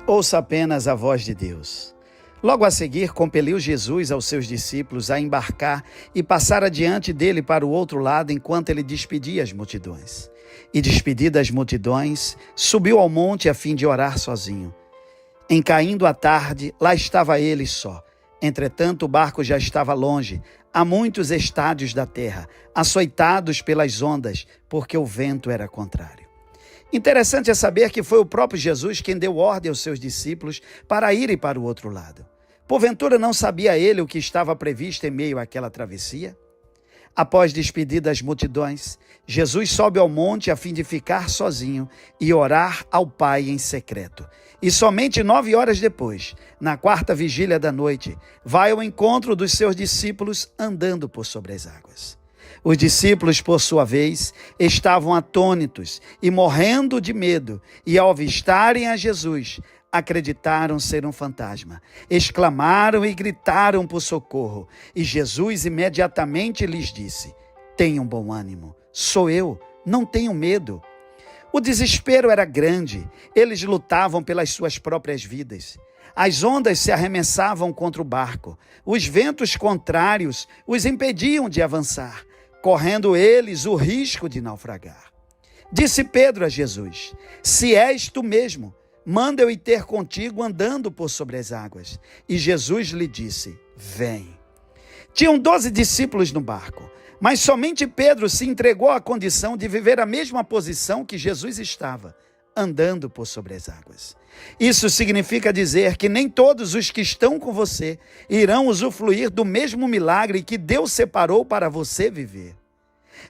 Ouça apenas a voz de Deus. Logo a seguir, compeliu Jesus aos seus discípulos a embarcar e passar adiante dele para o outro lado enquanto ele despedia as multidões. E despedidas as multidões, subiu ao monte a fim de orar sozinho. Em caindo a tarde, lá estava ele só. Entretanto, o barco já estava longe, a muitos estádios da terra, açoitados pelas ondas, porque o vento era contrário. Interessante é saber que foi o próprio Jesus quem deu ordem aos seus discípulos para irem para o outro lado. Porventura não sabia ele o que estava previsto em meio àquela travessia? Após despedir das multidões, Jesus sobe ao monte a fim de ficar sozinho e orar ao Pai em secreto. E somente 9 horas depois, na quarta vigília da noite, vai ao encontro dos seus discípulos andando por sobre as águas. Os discípulos, por sua vez, estavam atônitos e morrendo de medo, e ao avistarem a Jesus, acreditaram ser um fantasma. Exclamaram e gritaram por socorro, e Jesus imediatamente lhes disse: tenham bom ânimo, sou eu, não tenham medo. O desespero era grande, eles lutavam pelas suas próprias vidas. As ondas se arremessavam contra o barco, os ventos contrários os impediam de avançar, correndo eles o risco de naufragar. Disse Pedro a Jesus: se és tu mesmo, manda eu ir ter contigo andando por sobre as águas. E Jesus lhe disse: vem. Tinham 12 discípulos no barco, mas somente Pedro se entregou à condição de viver a mesma posição que Jesus estava, andando por sobre as águas. Isso significa dizer que nem todos os que estão com você irão usufruir do mesmo milagre que Deus separou para você viver.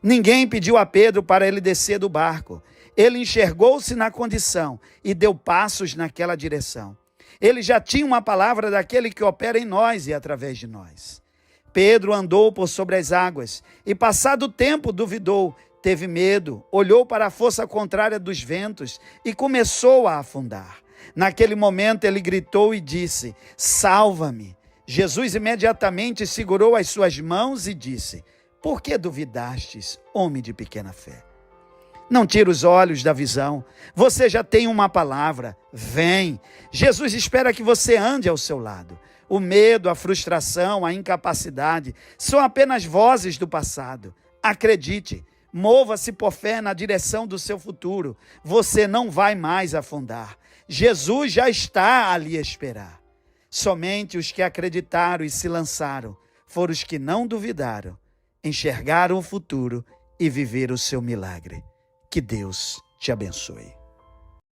Ninguém pediu a Pedro para ele descer do barco. Ele enxergou-se na condição e deu passos naquela direção. Ele já tinha uma palavra daquele que opera em nós e através de nós. Pedro andou por sobre as águas e, passado o tempo, duvidou, teve medo, olhou para a força contrária dos ventos e começou a afundar. Naquele momento ele gritou e disse: salva-me. Jesus imediatamente segurou as suas mãos e disse: por que duvidastes, homem de pequena fé? Não tire os olhos da visão. Você já tem uma palavra. Vem. Jesus espera que você ande ao seu lado. O medo, a frustração, a incapacidade são apenas vozes do passado. Acredite, mova-se por fé na direção do seu futuro. Você não vai mais afundar. Jesus já está ali a esperar. Somente os que acreditaram e se lançaram foram os que não duvidaram, enxergaram o futuro e viveram o seu milagre. Que Deus te abençoe.